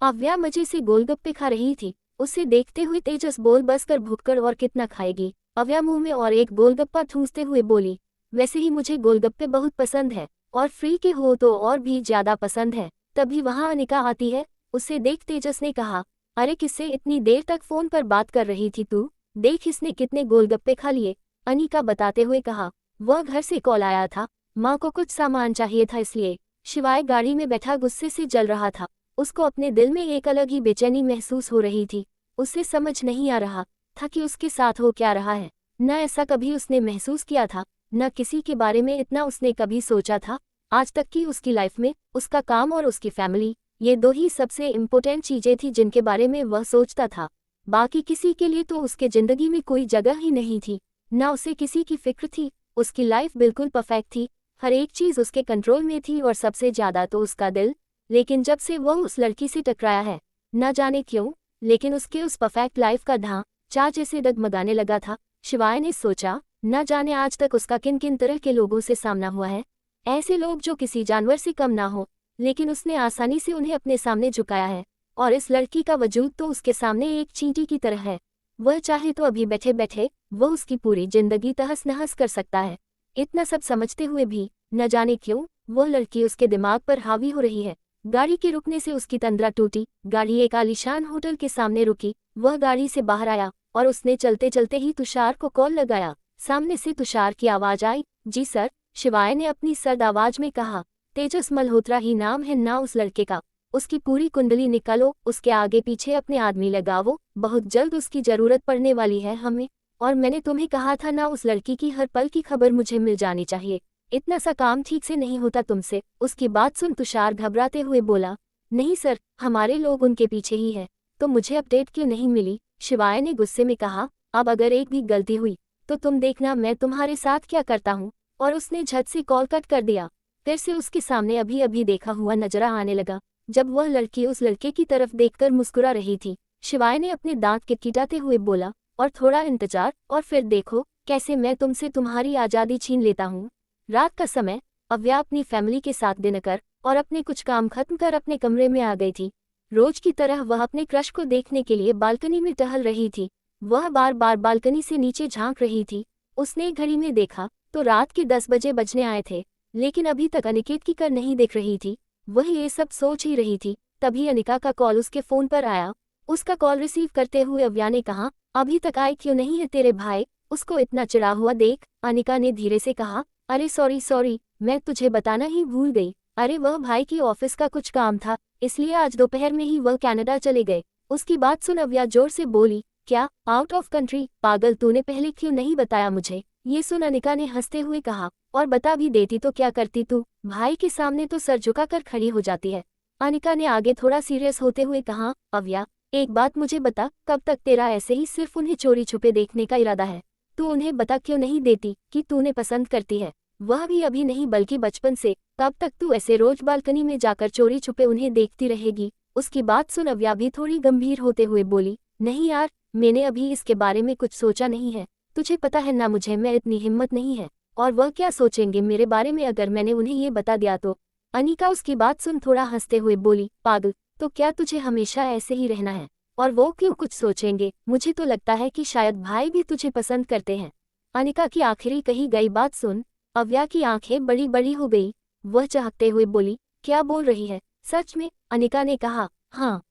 अव्या मजे से गोलगप्पे खा रही थी। उसे देखते हुए तेजस बोल बसकर भूखकर और कितना खाएगी। अव्या मुंह में और एक गोलगप्पा ठूंसते हुए बोली, वैसे ही मुझे गोलगप्पे बहुत पसंद है और फ्री के हो तो और भी ज्यादा पसंद है। तभी वहां अनिका आती है। उसे देख तेजस ने कहा, अरे किससे इतनी देर तक फोन पर बात कर रही थी तू? देख इसने कितने गोलगप्पे खा लिए। अनिका बताते हुए कहा, वह घर से कॉल आया था, माँ को कुछ सामान चाहिए था इसलिए। शिवाय गाड़ी में बैठा गुस्से से जल रहा था। उसको अपने दिल में एक अलग ही बेचैनी महसूस हो रही थी। उसे समझ नहीं आ रहा था कि उसके साथ हो क्या रहा है। न ऐसा कभी उसने महसूस किया था, न किसी के बारे में इतना उसने कभी सोचा था। आज तक की उसकी लाइफ में उसका काम और उसकी फैमिली, ये दो ही सबसे इम्पोर्टेंट चीजें थी जिनके बारे में वह सोचता था। बाकी किसी के लिए तो उसके जिंदगी में कोई जगह ही नहीं थी। न उसे किसी की फिक्र थी। उसकी लाइफ बिल्कुल परफेक्ट थी। हर एक चीज उसके कंट्रोल में थी और सबसे ज्यादा तो उसका दिल। लेकिन जब से वह उस लड़की से टकराया है, न जाने क्यों, लेकिन उसके उस परफेक्ट लाइफ का ढांचा जैसे डगमगाने लगा था। शिवाय ने सोचा, न जाने आज तक उसका किन किन तरह के लोगों से सामना हुआ है। ऐसे लोग जो किसी जानवर से कम ना हो, लेकिन उसने आसानी से उन्हें अपने सामने झुकाया है। और इस लड़की का वजूद तो उसके सामने एक चींटी की तरह है। वह चाहे तो अभी बैठे बैठे वह उसकी पूरी जिंदगी तहस नहस कर सकता है। इतना सब समझते हुए भी न जाने क्यों वह लड़की उसके दिमाग पर हावी हो रही है। गाड़ी के रुकने से उसकी तंद्रा टूटी। गाड़ी एक आलीशान होटल के सामने रुकी। वह गाड़ी से बाहर आया और उसने चलते चलते ही तुषार को कॉल लगाया। सामने से तुषार की आवाज आई, जी सर। शिवाय ने अपनी सर्द आवाज में कहा, तेजस मल्होत्रा ही नाम है ना उस लड़के का। उसकी पूरी कुंडली निकालो, उसके आगे पीछे अपने आदमी लगाओ, बहुत जल्द उसकी जरूरत पड़ने वाली है हमें। और मैंने तुम्हें कहा था ना, उस लड़की की हर पल की खबर मुझे मिल जानी चाहिए। इतना सा काम ठीक से नहीं होता तुमसे। उसकी बात सुन तुषार घबराते हुए बोला, नहीं सर, हमारे लोग उनके पीछे ही है। तो मुझे अपडेट क्यों नहीं मिली? शिवाय ने गुस्से में कहा, अब अगर एक भी गलती हुई तो तुम देखना मैं तुम्हारे साथ क्या करता हूँ। और उसने झट से कॉल कट कर दिया। फिर से उसके सामने अभी अभी देखा हुआ नजरा आने लगा, जब वह लड़की उस लड़के की तरफ देखकर मुस्कुरा रही थी। शिवाय ने अपने दांत किटकिटाते हुए बोला, और थोड़ा इंतजार और फिर देखो कैसे मैं तुमसे तुम्हारी आज़ादी छीन लेता हूँ। रात का समय, अव्या अपनी फैमिली के साथ डिनर कर और अपने कुछ काम खत्म कर अपने कमरे में आ गई थी। रोज की तरह वह अपने क्रश को देखने के लिए बालकनी में टहल रही थी। वह बार बार बालकनी से नीचे झांक रही थी। उसने घड़ी में देखा तो रात के 10 बजे बजने आए थे, लेकिन अभी तक अनिकेत की कर नहीं दिख रही थी। वह ये सब सोच ही रही थी, तभी अनिका का कॉल उसके फोन पर आया। उसका कॉल रिसीव करते हुए अव्या ने कहा, अभी तक आए क्यों नहीं है तेरे भाई? उसको इतना चिढ़ा हुआ देख अनिका ने धीरे से कहा, अरे सॉरी, मैं तुझे बताना ही भूल गई। अरे वह भाई की ऑफिस का कुछ काम था, इसलिए आज दोपहर में ही वह कनाडा चले गए। उसकी बात सुन अव्या जोर से बोली, क्या आउट ऑफ कंट्री? पागल, तूने पहले क्यों नहीं बताया मुझे? ये सुन अनिका ने हंसते हुए कहा, और बता भी देती तो क्या करती तू? भाई के सामने तो सर झुकाकर खड़ी हो जाती है। अनिका ने आगे थोड़ा सीरियस होते हुए कहा, अव्या एक बात मुझे बता, कब तक तेरा ऐसे ही सिर्फ उन्हें चोरी छुपे देखने का इरादा है? तू उन्हें बता क्यों नहीं देती कि तूने पसंद करती है? वह भी अभी नहीं बल्कि बचपन से। कब तक तू ऐसे रोज बालकनी में जाकर चोरी छुपे उन्हें देखती रहेगी? उसकी बात सुन अव्या भी थोड़ी गंभीर होते हुए बोली, नहीं यार, मैंने अभी इसके बारे में कुछ सोचा नहीं है। तुझे पता है ना मुझे में इतनी हिम्मत नहीं है। और वह क्या सोचेंगे मेरे बारे में अगर मैंने उन्हें ये बता दिया तो? अनिका उसकी बात सुन थोड़ा हंसते हुए बोली, पागल, तो क्या तुझे हमेशा ऐसे ही रहना है? और वो क्यों कुछ सोचेंगे? मुझे तो लगता है कि शायद भाई भी तुझे पसंद करते हैं। अनिका की आखिरी कही गई बात सुन अव्या की आंखें बड़ी बड़ी हो गई। वह चहकते हुए बोली, क्या बोल रही है? सच में? अनिका ने कहा, हाँ,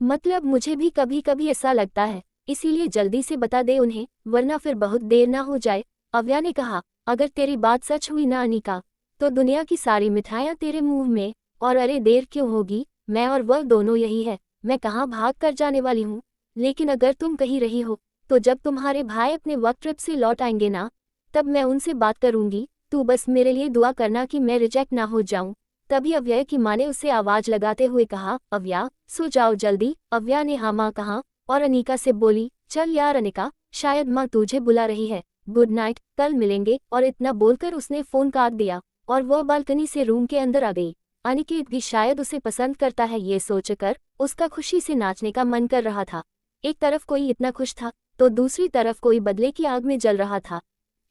मतलब मुझे भी कभी कभी ऐसा लगता है, इसीलिए जल्दी से बता दे उन्हें, वरना फिर बहुत देर ना हो जाए। अव्या ने कहा, अगर तेरी बात सच हुई ना अनिका, तो दुनिया की सारी मिठाइयाँ तेरे मुंह में। और अरे देर क्यों होगी, मैं और वह दोनों यही है। मैं कहाँ भाग कर जाने वाली हूँ। लेकिन अगर तुम कहीं रही हो तो जब तुम्हारे भाई अपने वर्क ट्रिप से लौट आएंगे ना, तब मैं उनसे बात करूंगी। तू बस मेरे लिए दुआ करना कि मैं रिजेक्ट ना हो जाऊं। तभी अव्या की माँ ने उसे आवाज लगाते हुए कहा, अव्या सो जाओ जल्दी। अव्या ने हाँ माँ कहा और अनिका से बोली, चल यार अनिका, शायद माँ तुझे बुला रही है। गुड नाइट, कल मिलेंगे। और इतना बोलकर उसने फोन काट दिया और वह बालकनी से रूम के अंदर आ गई। अनिकेत भी शायद उसे पसंद करता है ये सोचकर उसका खुशी से नाचने का मन कर रहा था। एक तरफ कोई इतना खुश था तो दूसरी तरफ कोई बदले की आग में जल रहा था।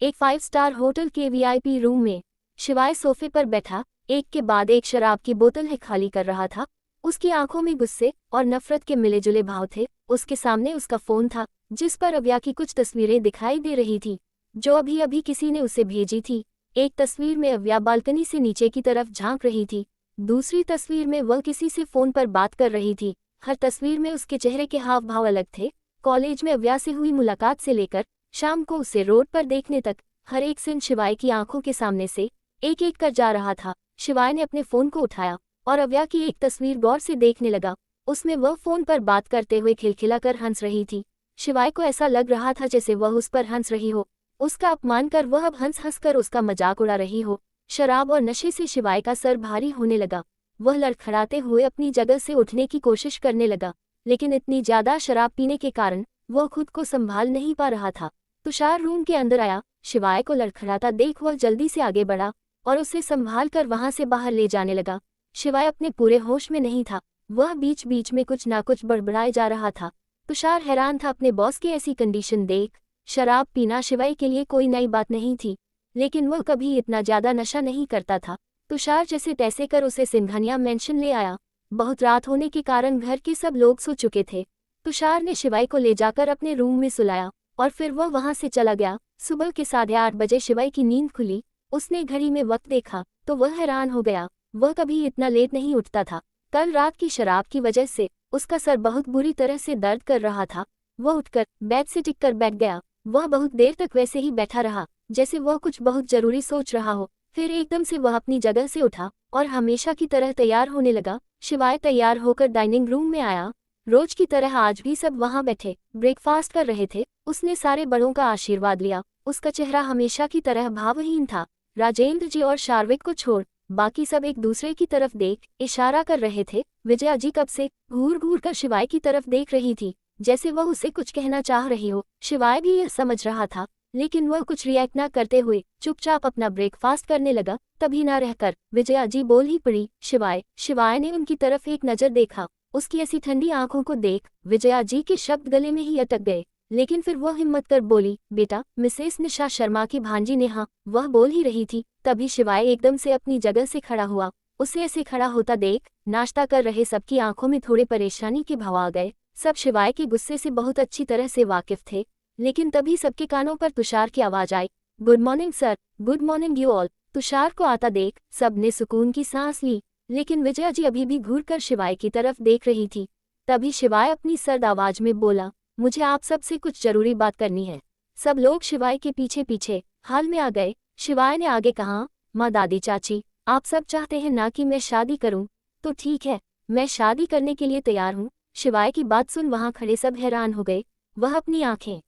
एक 5 स्टार होटल के वीआईपी रूम में शिवाय सोफे पर बैठा एक के बाद एक शराब की बोतल है खाली कर रहा था। उसकी आंखों में गुस्से और नफरत के मिले जुले भाव थे। उसके सामने उसका फोन था जिस पर अव्या की कुछ तस्वीरें दिखाई दे रही थी जो अभी अभी किसी ने उसे भेजी थी। एक तस्वीर में अव्या बालकनी से नीचे की तरफ झांक रही थी, दूसरी तस्वीर में वह किसी से फोन पर बात कर रही थी। हर तस्वीर में उसके चेहरे के हाव भाव अलग थे। कॉलेज में अव्या से हुई मुलाकात से लेकर शाम को उसे रोड पर देखने तक हर एक सीन शिवाय की आंखों के सामने से एक एक कर जा रहा था। शिवाय ने अपने फोन को उठाया और अव्या की एक तस्वीर गौर से देखने लगा। उसमें वह फोन पर बात करते हुए खिलखिलाकर हंस रही थी। शिवाय को ऐसा लग रहा था जैसे वह उस पर हंस रही हो, उसका अपमान कर वह अब हंस हंस कर उसका मजाक उड़ा रही हो। शराब और नशे से शिवाय का सर भारी होने लगा। वह लड़खड़ाते हुए अपनी जगह से उठने की कोशिश करने लगा, लेकिन इतनी ज्यादा शराब पीने के कारण वह खुद को संभाल नहीं पा रहा था। तुषार रूम के अंदर आया। शिवाय को लड़खड़ाता देख वह जल्दी से आगे बढ़ा और उसे संभाल कर वहां से बाहर ले जाने लगा। शिवाय अपने पूरे होश में नहीं था, वह बीच बीच में कुछ ना कुछ बड़बड़ाए जा रहा था। तुषार हैरान था अपने बॉस की ऐसी कंडीशन देख। शराब पीना शिवाय के लिए कोई नई बात नहीं थी, लेकिन वह कभी इतना ज्यादा नशा नहीं करता था। तुषार जैसे तैसे कर उसे सिंघानिया मेंशन ले आया। बहुत रात होने के कारण घर के सब लोग सो चुके थे। तुषार ने शिवाय को ले जाकर अपने रूम में सुलाया और फिर वह वहां से चला गया। सुबह के 8:30 बजे शिवाय की नींद खुली। उसने घड़ी में वक्त देखा तो वह हैरान हो गया, वह कभी इतना लेट नहीं उठता था। कल रात की शराब की वजह से उसका सर बहुत बुरी तरह से दर्द कर रहा था। वह उठकर बेड से टिककर बैठ गया। वह बहुत देर तक वैसे ही बैठा रहा जैसे वह कुछ बहुत जरूरी सोच रहा हो। फिर एकदम से वह अपनी जगह से उठा और हमेशा की तरह तैयार होने लगा। शिवाय तैयार होकर डाइनिंग रूम में आया। रोज की तरह आज भी सब वहां बैठे ब्रेकफास्ट कर रहे थे। उसने सारे बड़ों का आशीर्वाद लिया। उसका चेहरा हमेशा की तरह भावहीन था। राजेंद्र जी और शार्विक को छोड़ बाकी सब एक दूसरे की तरफ देख इशारा कर रहे थे। विजया जी कब से घूर घूर कर शिवाय की तरफ देख रही थी जैसे वह उसे कुछ कहना चाह रही हो। शिवाय भी यह समझ रहा था, लेकिन वह कुछ रिएक्ट न करते हुए चुपचाप अपना ब्रेकफास्ट करने लगा। तभी न रहकर विजया जी बोल ही पड़ी, शिवाय। शिवाय ने उनकी तरफ एक नजर देखा। उसकी ऐसी ठंडी आंखों को देख विजया जी के शब्द गले में ही अटक गए, लेकिन फिर वह हिम्मत कर बोली, बेटा, मिसेस निशा शर्मा की भांजी नेहा। वह बोल ही रही थी, तभी शिवाय एकदम से अपनी जगह से खड़ा हुआ। उसे ऐसे खड़ा होता देख नाश्ता कर रहे सबकी आंखों में थोड़े परेशानी के भाव आ गए। सब शिवाय के गुस्से से बहुत अच्छी तरह से वाकिफ थे, लेकिन तभी सबके कानों पर तुषार की आवाज आई, good morning sir. Good morning you all. Tushar को आता देख सबने सुकून की सांस ली, लेकिन विजया जी अभी भी घूर कर शिवाय की तरफ देख रही थी। तभी शिवाय अपनी सर्द आवाज में बोला, मुझे आप सबसे कुछ जरूरी बात करनी है। सब लोग शिवाय के पीछे पीछे हाल में आ गए। शिवाय ने आगे कहा, माँ, दादी, चाची, आप सब चाहते हैं ना कि मैं शादी करूं, तो ठीक है, मैं शादी करने के लिए तैयार हूं। शिवाय की बात सुन वहां खड़े सब हैरान हो गए। वह अपनी आंखें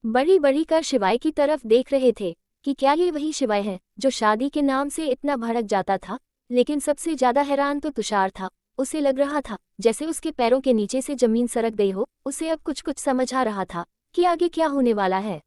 बड़ी बड़ी कर शिवाय की तरफ देख रहे थे कि क्या ये वही शिवाय है जो शादी के नाम से इतना भड़क जाता था। लेकिन सबसे ज्यादा हैरान तो तुषार था। उसे लग रहा था जैसे उसके पैरों के नीचे से जमीन सरक गई हो। उसे अब कुछ कुछ समझ आ रहा था कि आगे क्या होने वाला है।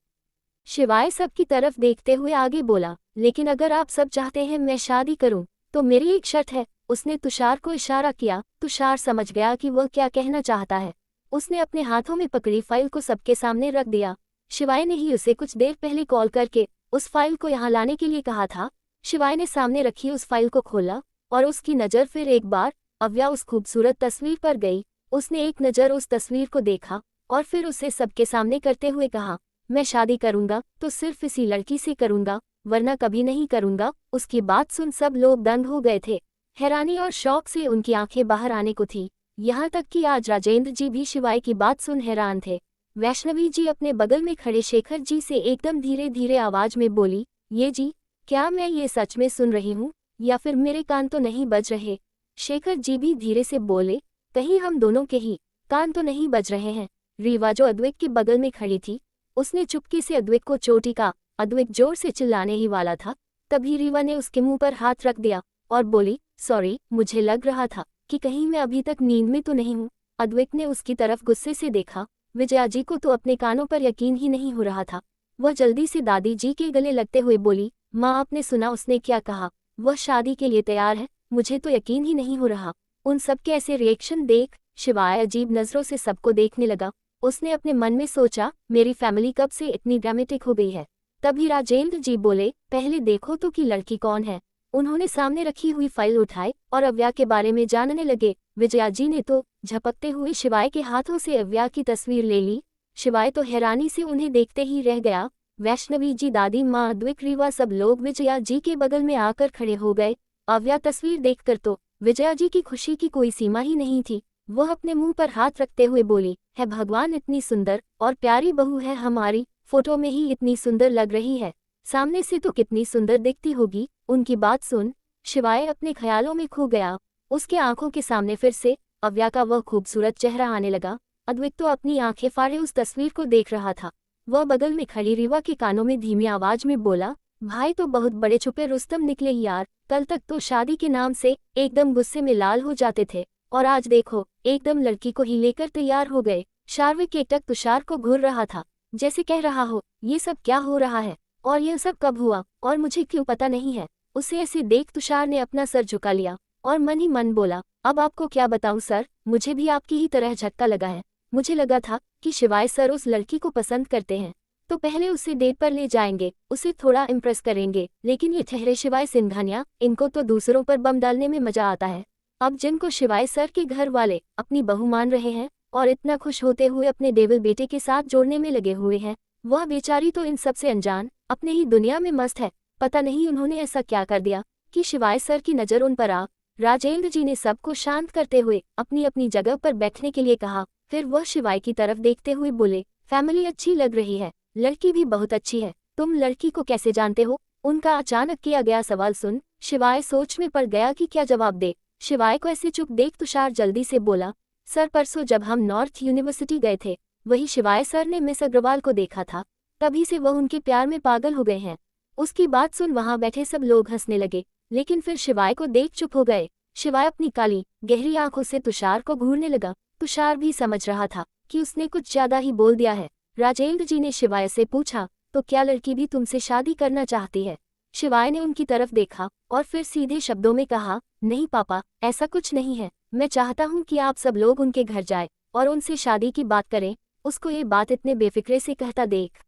शिवाय सबकी तरफ देखते हुए आगे बोला, लेकिन अगर आप सब चाहते हैं मैं शादी करूं, तो मेरी एक शर्त है। उसने तुषार को इशारा किया। तुषार समझ गया कि वह क्या कहना चाहता है। उसने अपने हाथों में पकड़ी फाइल को सबके सामने रख दिया। शिवाय ने ही उसे कुछ देर पहले कॉल करके उस फाइल को यहाँ लाने के लिए कहा था। शिवाय ने सामने रखी उस फाइल को खोला और उसकी नज़र फिर एक बार अव्या उस खूबसूरत तस्वीर पर गई। उसने एक नज़र उस तस्वीर को देखा और फिर उसे सबके सामने करते हुए कहा, मैं शादी करूंगा तो सिर्फ इसी लड़की से करूंगा, वरना कभी नहीं करूंगा। उसकी बात सुन सब लोग दंग हो गए थे। हैरानी और शौक से उनकी आंखें बाहर आने को थी। यहाँ तक कि आज राजेंद्र जी भी शिवाय की बात सुन हैरान थे। वैष्णवी जी अपने बगल में खड़े शेखर जी से एकदम धीरे धीरे आवाज में बोली, ये जी, क्या मैं ये सच में सुन रही हूँ या फिर मेरे कान तो नहीं बज रहे? शेखर जी भी धीरे से बोले, कहीं हम दोनों के ही कान तो नहीं बज रहे हैं? रीवा जो अद्वैत के बगल में खड़ी थी, उसने चुपके से अद्वैत को चोटी का। अद्वैत जोर से चिल्लाने ही वाला था, तभी रीवा ने उसके मुंह पर हाथ रख दिया और बोली, सॉरी, मुझे लग रहा था कि कहीं मैं अभी तक नींद में तो नहीं हूँ। अद्वैत ने उसकी तरफ गुस्से से देखा। विजया जी को तो अपने कानों पर यकीन ही नहीं हो रहा था। वह जल्दी से दादी जी के गले लगते हुए बोली, माँ, आपने सुना उसने क्या कहा? वह शादी के लिए तैयार है। मुझे तो यकीन ही नहीं हो रहा। उन सबके ऐसे रिएक्शन देख शिवाय अजीब नजरों से सबको देखने लगा। उसने अपने मन में सोचा, मेरी फैमिली कब से इतनी ड्रामेटिक हो गई है। तभी राजेंद्र जी बोले, पहले देखो तो कि लड़की कौन है। उन्होंने सामने रखी हुई फाइल उठाई और अव्या के बारे में जानने लगे। विजया जी ने तो झपकते हुए शिवाय के हाथों से अव्या की तस्वीर ले ली। शिवाय तो हैरानी से उन्हें देखते ही रह गया। वैष्णवी जी, दादी माँ, अद्विक, रीवा सब लोग विजया जी के बगल में आकर खड़े हो गए। अव्या तस्वीर देखकर तो विजया जी की खुशी की कोई सीमा ही नहीं थी। वह अपने मुंह पर हाथ रखते हुए बोली, है भगवान, इतनी सुंदर और प्यारी बहू है हमारी, फोटो में ही इतनी सुंदर लग रही है, सामने से तो कितनी सुंदर दिखती होगी। उनकी बात सुन शिवाय अपने ख्यालों में खो गया। उसके आंखों के सामने फिर से अव्या का वह खूबसूरत चेहरा आने लगा। अद्विक तो अपनी आंखें फाड़े उस तस्वीर को देख रहा था। वह बगल में खड़ी रीवा के कानों में धीमी आवाज में बोला, भाई तो बहुत बड़े छुपे रुस्तम निकले यार, कल तक तो शादी के नाम से एकदम गुस्से में लाल हो जाते थे और आज देखो एकदम लड़की को ही लेकर तैयार हो गए। शार्विक एकटक तुषार को घूर रहा था, जैसे कह रहा हो ये सब क्या हो रहा है और यह सब कब हुआ और मुझे क्यों पता नहीं है। उसे ऐसे देख तुषार ने अपना सर झुका लिया और मन ही मन बोला, अब आपको क्या बताऊं सर, मुझे भी आपकी ही तरह झटका लगा है। मुझे लगा था कि शिवाय सर उस लड़की को पसंद करते हैं तो पहले उसे डेट पर ले जाएंगे, उसे थोड़ा इम्प्रेस करेंगे, लेकिन ये ठहरे शिवाय सिंघानिया, इनको तो दूसरों पर बम डालने में मजा आता है। अब जिनको शिवाय सर के घर वाले अपनी बहू मान रहे हैं और इतना खुश होते हुए अपने डेविल बेटे के साथ जोड़ने में लगे हुए हैं, वह बेचारी तो इन सब से अनजान अपने ही दुनिया में मस्त है। पता नहीं उन्होंने ऐसा क्या कर दिया कि शिवाय सर की नज़र उन पर आ। राजेंद्र जी ने सबको शांत करते हुए अपनी अपनी जगह पर बैठने के लिए कहा। फिर वह शिवाय की तरफ देखते हुए बोले, फैमिली अच्छी लग रही है, लड़की भी बहुत अच्छी है, तुम लड़की को कैसे जानते हो? उनका अचानक किया गया सवाल सुन शिवाय सोच में पड़ गया कि क्या जवाब दे। शिवाय को ऐसे चुप देख तुषार जल्दी से बोला, सर परसों जब हम नॉर्थ यूनिवर्सिटी गए थे वही शिवाय सर ने मिस अग्रवाल को देखा था, तभी से वह उनके प्यार में पागल हो गए हैं। उसकी बात सुन वहां बैठे सब लोग हंसने लगे, लेकिन फिर शिवाय को देख चुप हो गए। शिवाय अपनी काली गहरी आंखों से तुषार को घूरने लगा। तुषार भी समझ रहा था कि उसने कुछ ज्यादा ही बोल दिया है। राजेंद्र जी ने शिवाय से पूछा, तो क्या लड़की भी तुमसे शादी करना चाहती है? शिवाय ने उनकी तरफ देखा और फिर सीधे शब्दों में कहा, नहीं पापा, ऐसा कुछ नहीं है। मैं चाहता हूँ कि आप सब लोग उनके घर जाए और उनसे शादी की बात करें। उसको ये बात इतने बेफिक्रे से कहता देख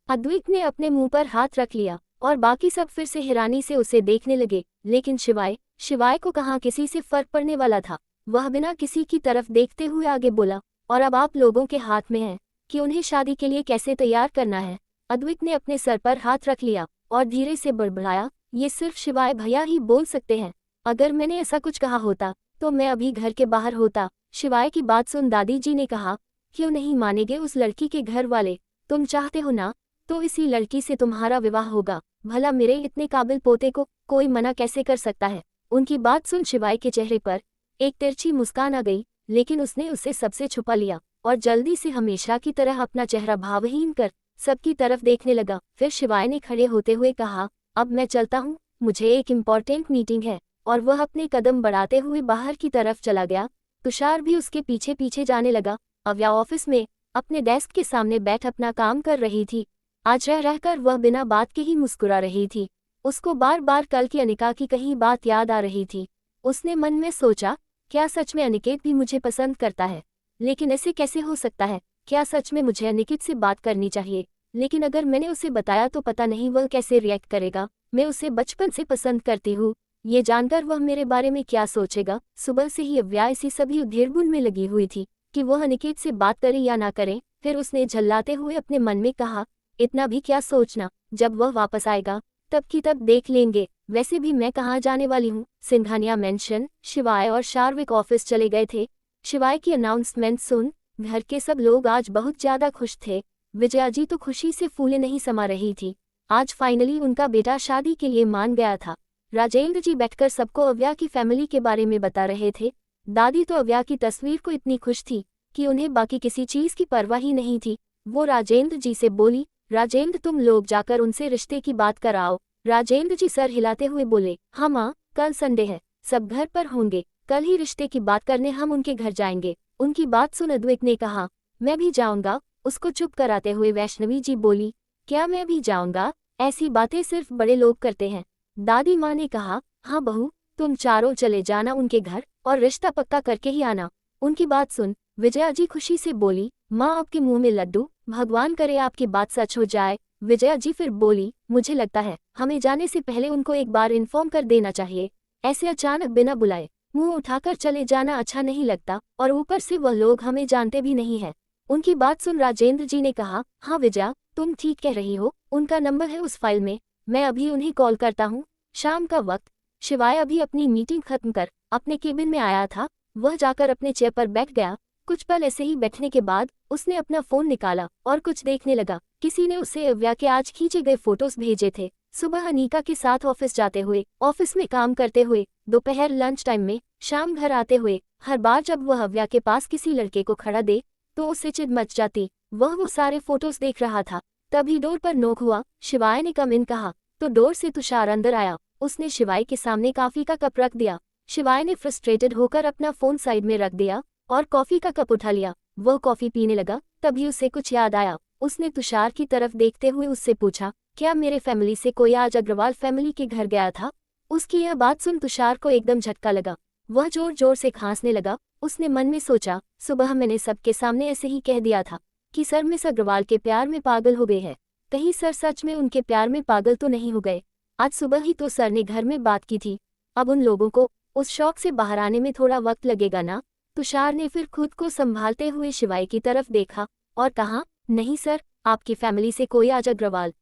अद्विक ने अपने मुंह पर हाथ रख लिया और बाकी सब फिर से हैरानी से उसे देखने लगे। लेकिन शिवाय को कहाँ किसी से फर्क पड़ने वाला था। वह बिना किसी की तरफ देखते हुए आगे बोला, और अब आप लोगों के हाथ में है कि उन्हें शादी के लिए कैसे तैयार करना है। अद्विक ने अपने सर पर हाथ रख लिया और धीरे से बड़बड़ाया, ये सिर्फ शिवाय भैया ही बोल सकते हैं। अगर मैंने ऐसा कुछ कहा होता तो मैं अभी घर के बाहर होता। शिवाय की बात सुन दादी जी ने कहा, क्यों नहीं मानेंगे उस लड़की के घर वाले? तुम चाहते हो ना, तो इसी लड़की से तुम्हारा विवाह होगा। भला मेरे इतने काबिल पोते को कोई मना कैसे कर सकता है? उनकी बात सुन शिवाय के चेहरे पर एक तिरछी मुस्कान आ गई, लेकिन उसने उसे सबसे छुपा लिया और जल्दी से हमेशा की तरह अपना चेहरा भावहीन कर सबकी तरफ देखने लगा। फिर शिवाय ने खड़े होते हुए कहा, अब मैं चलता हूँ, मुझे एक इम्पॉर्टेंट मीटिंग है। और वह अपने कदम बढ़ाते हुए बाहर की तरफ चला गया। तुषार भी उसके पीछे पीछे जाने लगा। अव्या ऑफिस में अपने डेस्क के सामने बैठ अपना काम कर रही थी। आज रह रहकर वह बिना बात के ही मुस्कुरा रही थी। उसको बार बार कल की अनिका की कहीं बात याद आ रही थी। उसने मन में सोचा, क्या सच में अनिकेत भी मुझे पसंद करता है? लेकिन ऐसे कैसे हो सकता है? क्या सच में मुझे अनिकेत से बात करनी चाहिए? लेकिन अगर मैंने उसे बताया तो पता नहीं वह कैसे रिएक्ट करेगा। मैं उसे बचपन से पसंद करती हूँ, ये जानकर वह मेरे बारे में क्या सोचेगा? सुबह से ही अव्या इसी सभी उधेड़बुन में लगी हुई थी कि वह अनिकेत से बात करे या ना करे। फिर उसने झल्लाते हुए अपने मन में कहा, इतना भी क्या सोचना, जब वह वापस आएगा तब की तब देख लेंगे। वैसे भी मैं कहाँ जाने वाली हूँ? सिंघानिया मेंशन। शिवाय और शार्विक ऑफिस चले गए थे। शिवाय की अनाउंसमेंट सुन घर के सब लोग आज बहुत ज्यादा खुश थे। विजया जी तो खुशी से फूले नहीं समा रही थी। आज फाइनली उनका बेटा शादी के लिए मान गया था। राजेंद्र जी बैठकर सबको अव्या की फैमिली के बारे में बता रहे थे। दादी तो अव्या की तस्वीर को इतनी खुश थी कि उन्हें बाकी किसी चीज की परवाह ही नहीं थी। वो राजेंद्र जी से बोली, राजेंद्र तुम लोग जाकर उनसे रिश्ते की बात कराओ। राजेंद्र जी सर हिलाते हुए बोले, हाँ माँ, कल संडे है, सब घर पर होंगे, कल ही रिश्ते की बात करने हम उनके घर जाएंगे। उनकी बात सुन अद्विक ने कहा, मैं भी जाऊंगा। उसको चुप कराते हुए वैष्णवी जी बोली, क्या मैं भी जाऊंगा? ऐसी बातें सिर्फ बड़े लोग करते हैं। दादी माँ ने कहा, हाँ बहू, तुम चारों चले जाना उनके घर और रिश्ता पक्का करके ही आना। उनकी बात सुन विजया जी खुशी से बोली, माँ आपके मुंह में लड्डू, भगवान करे आपकी बात सच हो जाए। विजया जी फिर बोली, मुझे लगता है हमें जाने से पहले उनको एक बार इन्फॉर्म कर देना चाहिए। ऐसे अचानक बिना बुलाए मुंह उठाकर चले जाना अच्छा नहीं लगता, और ऊपर से वह लोग हमें जानते भी नहीं है। उनकी बात सुन राजेंद्र जी ने कहा, हाँ विजया, तुम ठीक कह रही हो, उनका नंबर है उस फाइल में, मैं अभी उन्हें कॉल करता हूँ। शाम का वक्त, शिवाय अभी अपनी मीटिंग खत्म कर अपने केबिन में आया था। वह जाकर अपने चेयर पर बैठ गया। कुछ पल ऐसे ही बैठने के बाद उसने अपना फोन निकाला और कुछ देखने लगा। किसी ने उसे अव्या के आज खींचे गए फोटोज भेजे थे। सुबह अनीका के साथ ऑफिस जाते हुए, ऑफिस में काम करते हुए, दोपहर लंच टाइम में, शाम घर आते हुए, हर बार जब वह अव्या के पास किसी लड़के को खड़ा दे तो उसे चिढ़ मच जाती। वह वो सारे फोटोज देख रहा था। तभी डोर पर नॉक हुआ। शिवाय ने कम इन कहा तो डोर से तुषार अंदर आया। उसने शिवाय के सामने कॉफी का कप रख दिया। शिवाय ने फ्रस्ट्रेटेड होकर अपना फोन साइड में रख दिया और कॉफी का कप उठा लिया। वह कॉफी पीने लगा। तभी उसे कुछ याद आया। उसने तुषार की तरफ देखते हुए उससे पूछा, क्या मेरे फैमिली से कोई आज अग्रवाल फैमिली के घर गया था? उसकी यह बात सुन तुषार को एकदम झटका लगा। वह जोर जोर से खांसने लगा। उसने मन में सोचा, सुबह मैंने सबके सामने ऐसे ही कह दिया था कि सर मिस अग्रवाल के प्यार में पागल हो गए हैं। कहीं सर सच में उनके प्यार में पागल तो नहीं हो गए? आज सुबह ही तो सर ने घर में बात की थी। अब उन लोगों को उस शौक से बाहर आने में थोड़ा वक्त लगेगा ना। तुषार ने फिर खुद को संभालते हुए शिवाय की तरफ देखा और कहा, नहीं सर, आपकी फैमिली से कोई आज अग्रवाल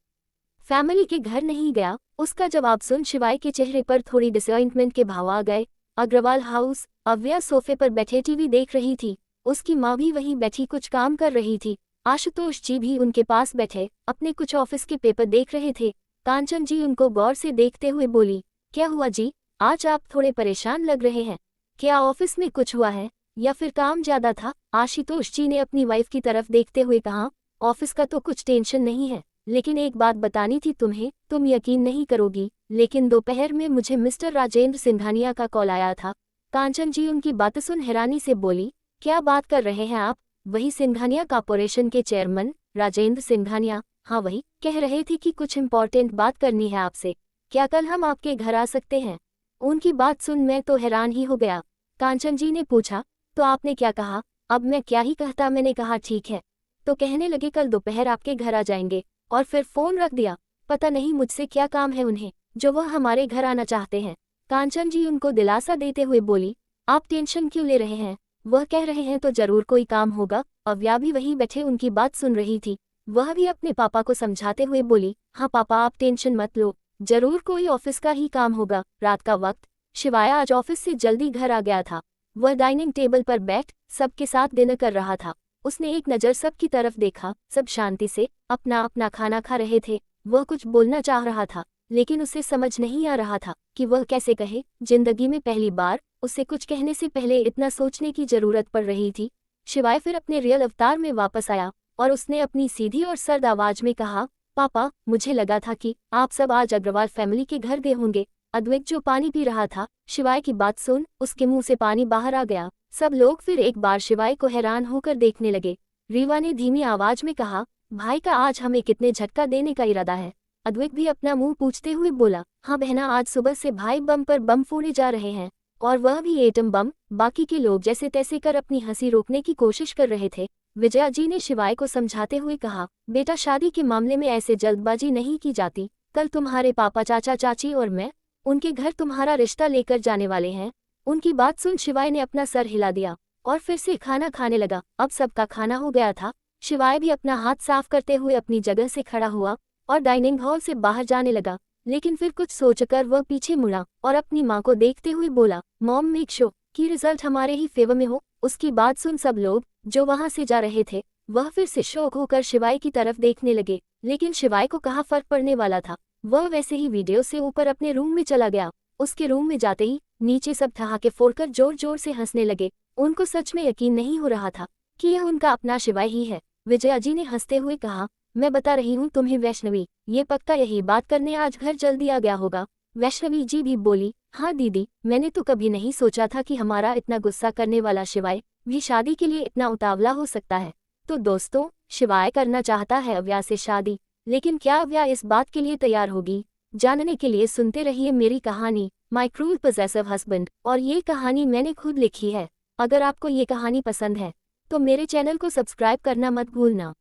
फैमिली के घर नहीं गया। उसका जवाब सुन शिवाय के चेहरे पर थोड़ी डिसअपॉइंटमेंट के भाव आ गए। अग्रवाल हाउस, अव्या सोफे पर बैठे टीवी देख रही थी। उसकी माँ भी वहीं बैठी कुछ काम कर रही थी। आशुतोष जी भी उनके पास बैठे अपने कुछ ऑफिस के पेपर देख रहे थे। कांचन जी उनको गौर से देखते हुए बोली, क्या हुआ जी, आज आप थोड़े परेशान लग रहे हैं? क्या ऑफिस में कुछ हुआ है या फिर काम ज्यादा था? आशुतोष जी ने अपनी वाइफ की तरफ देखते हुए कहा, ऑफिस का तो कुछ टेंशन नहीं है, लेकिन एक बात बतानी थी तुम्हें। तुम यकीन नहीं करोगी, लेकिन दोपहर में मुझे मिस्टर राजेंद्र सिंघानिया का कॉल आया था। कांचन जी उनकी बात सुन हैरानी से बोली, क्या बात कर रहे हैं आप? वही सिंघानिया कॉर्पोरेशन के चेयरमैन राजेंद्र सिंघानिया? हाँ वही। कह रहे थे कि कुछ इम्पोर्टेंट बात करनी है आपसे। क्या कल हम आपके घर आ सकते हैं? उनकी बात सुन मैं तो हैरान ही हो गया। कांचन जी ने पूछा, तो आपने क्या कहा? अब मैं क्या ही कहता, मैंने कहा ठीक है। तो कहने लगे कल दोपहर आपके घर आ जाएंगे, और फिर फोन रख दिया। पता नहीं मुझसे क्या काम है उन्हें जो वह हमारे घर आना चाहते हैं। कांचन जी उनको दिलासा देते हुए बोली, आप टेंशन क्यों ले रहे हैं? वह कह रहे हैं तो जरूर कोई काम होगा। अव्या भी वहीं बैठे उनकी बात सुन रही थी। वह भी अपने पापा को समझाते हुए बोली, हाँ पापा आप टेंशन मत लो, जरूर कोई ऑफिस का ही काम होगा। रात का वक्त, शिवाय आज ऑफिस से जल्दी घर आ गया था। वह डाइनिंग टेबल पर बैठ सबके साथ डिनर कर रहा था। उसने एक नज़र सबकी तरफ देखा। सब शांति से अपना अपना खाना खा रहे थे। वह कुछ बोलना चाह रहा था, लेकिन उसे समझ नहीं आ रहा था कि वह कैसे कहे। जिंदगी में पहली बार उसे कुछ कहने से पहले इतना सोचने की जरूरत पड़ रही थी। शिवाय फिर अपने रियल अवतार में वापस आया और उसने अपनी सीधी और सर्द आवाज में कहा, पापा मुझे लगा था कि आप सब आज अग्रवाल फैमिली के घर गए होंगे। अद्वैत जो पानी पी रहा था, शिवाय की बात सुन उसके मुंह से पानी बाहर आ गया। सब लोग फिर एक बार शिवाय को हैरान होकर देखने लगे। रीवा ने धीमी आवाज में कहा, भाई का आज हमें कितने झटका देने का इरादा है? अद्वैत भी अपना मुंह पूछते हुए बोला, हाँ बहना, आज सुबह से भाई बम पर बम फोड़े जा रहे हैं, और वह भी एटम बम। बाकी के लोग जैसे तैसे कर अपनी हंसी रोकने की कोशिश कर रहे थे। विजया जी ने शिवाय को समझाते हुए कहा, बेटा शादी के मामले में ऐसे जल्दबाजी नहीं की जाती। कल तुम्हारे पापा, चाचा चाची और मैं उनके घर तुम्हारा रिश्ता लेकर जाने वाले हैं। उनकी बात सुन शिवाय ने अपना सर हिला दिया और फिर से खाना खाने लगा। अब सबका खाना हो गया था। शिवाय भी अपना हाथ साफ करते हुए अपनी जगह से खड़ा हुआ और डाइनिंग हॉल से बाहर जाने लगा, लेकिन फिर कुछ सोचकर वह पीछे मुड़ा और अपनी माँ को देखते हुए बोला, मॉम मेक श्योर कि रिजल्ट हमारे ही फेवर में हो। उसकी बात सुन सब लोग जो वहां से जा रहे थे वह फिर से शौक होकर शिवाय की तरफ देखने लगे, लेकिन शिवाय को कहाँ फर्क पड़ने वाला था। वह वैसे ही वीडियो से ऊपर अपने रूम में चला गया। उसके रूम में जाते ही नीचे सब ठहाके फोड़कर जोर जोर से हंसने लगे। उनको सच में यकीन नहीं हो रहा था कि यह उनका अपना शिवाय ही है। विजया जी ने हंसते हुए कहा, मैं बता रही हूँ तुम्हें वैष्णवी, ये पक्का यही बात करने आज घर जल्दी आ गया होगा। वैष्णवी जी भी बोली, हाँ दीदी, मैंने तो कभी नहीं सोचा था कि हमारा इतना गुस्सा करने वाला शिवाय भी शादी के लिए इतना उतावला हो सकता है। तो दोस्तों, शिवाय करना चाहता है अव्या से शादी, लेकिन क्या अव्या इस बात के लिए तैयार होगी? जानने के लिए सुनते रहिए मेरी कहानी माय क्रूल पजेसिव हस्बैंड, और ये कहानी मैंने खुद लिखी है। अगर आपको ये कहानी पसंद है तो मेरे चैनल को सब्सक्राइब करना मत भूलना।